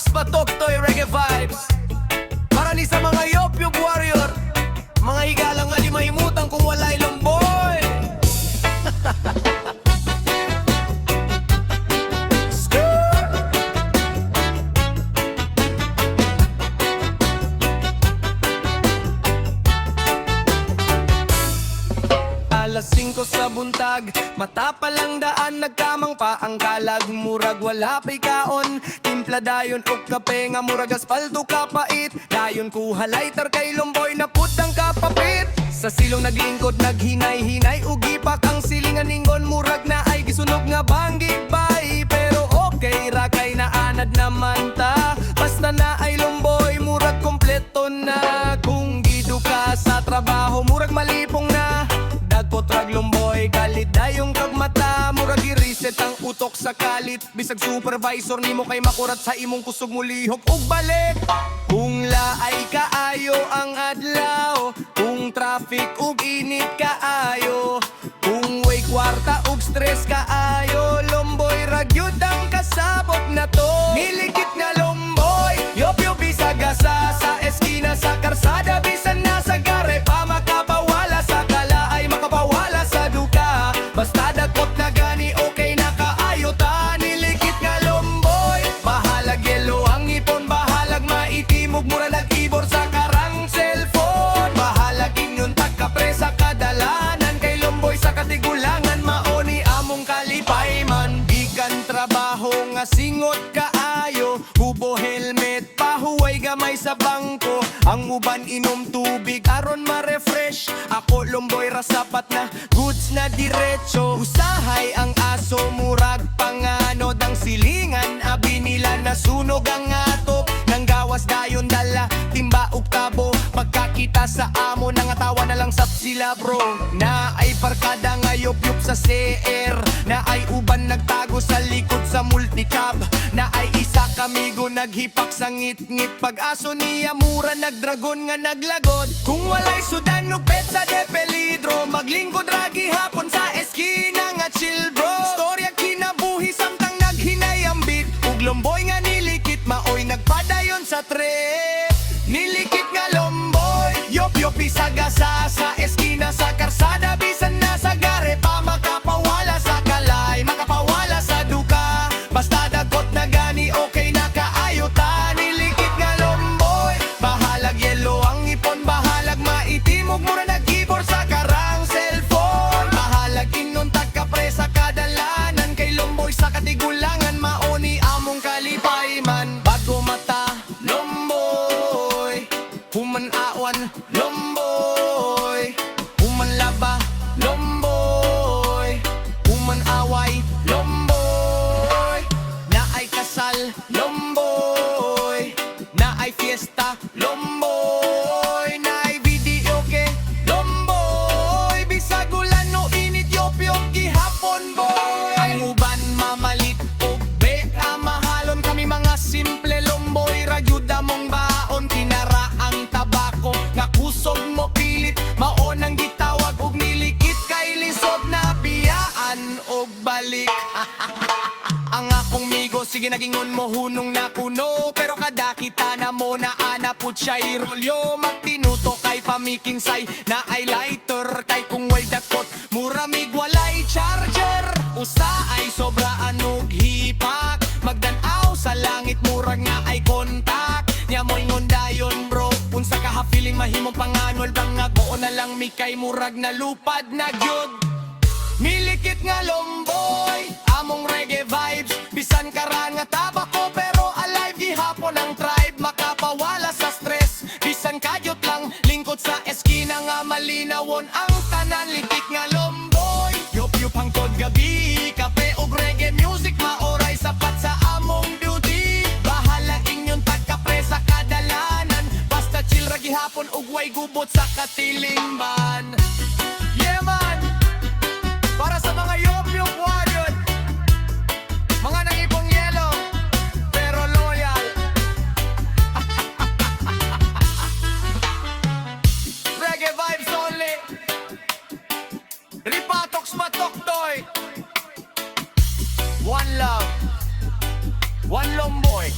Ripatox, Patoktoy, Reggae Vibes. Para ni sa mga Yop-Yop Warrior, mga higalang nga di mahimutan kung wala'y lomboy. Alas 5 sa buntag, mata pa lang daan, nagkamang pa ang kalag. Murag wala pa'y kaon, timpla dayon o kape, nga murag aspalto kapait. Dayon kuha lighter kay lomboy na putang kapapit. Sa silong naglingkod, naghinay-hinay, ugipak ang silingan ningon. Murag na ay gisunog nga banggig bay, pero okay ra kay naanad naman ta. Basta na ay lomboy, murag kompleto na. Kung gido ka sa trabaho, murag malipong na. Potrag lomboy, kalit dayong kagmata. Murag i-reset ang utok sa kalit. Bisag supervisor nimo kay makurat sa imong kusog mo lihok ug balik. Kung laay kaayo ang adlaw, kung traffic ug init kaayo, kung way kwarta ug stress kaayo, lomboy ragyud ang kasabot na to. Nilikit nga lomboy, yop-yop bisag asa sa eskina sa karsada, bisan nasa gare pa makapawala sa kalaay, makapawala sa duka. Basta dakot na gani okay na kaayo ta. Nilikit nga lomboy, bahalag yelo ang ipon, bahalag maitimog, mura nag-ibor sa karang cellphone. Bahalag inyon tagkapre sa kadalanan, kay lomboy sa katigulangan, maoni among kalipay man. Ikan trabaho nga singot kaayo, hubo helmet, pahuway gamay sa bangko. Ang uban inom tubig aron ma-refresh. Ako lomboy rasapat na goods na diretso. Usahay ang aso, murag panganod ang silingan. Abi nila nasunog ang atok, nang gawas dayon dala timba ug tabo. Pagkakita sa amo, nangatawa na lang sap sila bro. Na ay parkada nga yop-yop sa CR, na ay uban nagtago sa likod sa multicab, na ay isa kamigo naghipak sa ngit-ngit. Pag-aso niya mura nagdragon nga naglagod. Kung walay sudan ug petsa de peligro, maglingkod ragi hapon sa eskina nga chill bro. Storya kinabuhi samtang naghinay ang beat, ug lomboy nga nilikit maoy nagpadayon sa trip. Nilikit nga lomboy, yop-yop isagasa sa eskina sa karsada, bisan nasa gare pa makapawala sa kalay, makapawala sa duka. Basta dagot na gani okay na kaayo ta. Nilikit nga lomboy, bahalag yelo ang ipon, bahalag maitimog, mura nag-ibor sa karang cellphone. Bahalag inon tagkapre sa kadalanan, kay lomboy sa katigulangan, maoni among kalipay man. Bago mata lomboy, human awan lomboy, human laba lomboy, human away lomboy. Na ay kasal lomboy, na ay fiesta lomboy, na ay video ke lomboy. Bisag ulan no init, yop-yop gihapon boy. Ang uban mamalit og beka mahalon, kami mga simple lomboy ragyuda mong baon. Kinara ang tabako nga kusog mo pilit, maon ang gitawag og nilikit kay lisod na biyaan og balik. Ang akong migo, sige nagingon mo hunong na kuno, pero kada kita na mo na anaput siya'y rolyo. Magtinuto kay pamiking say, na ay lighter kay kung way dakot, mura mig walay charger. Usa ay sobra anog hipak, magdanaw sa langit murag nga ay kontak. Nya mo ingon dayon bro, unsa ka ha feeling mahimong panganol bang nga ko na lang mikay murag na lupad na gyud. Milikit nga lomboy, among reggae vibes, bisan karan nga tabako, pero alive gihapon ang tribe. Makapawala sa stress, bisan kadyot lang lingkod sa eskina nga malinawon ang tanan. Likit nga lomboy, yop-yop hangtod gabi, kape ug reggae music, maoray sapat sa among duty. Bahala inyon tagkapre sa kadalanan, basta chill ra gihapon ug way gubot sa katilingban. Yeah man, para sa mga yop-yop warrior, mga nangipong yelo pero loyal. Reggae vibes only. Ripatox, Patoktoy. One love, one lomboy.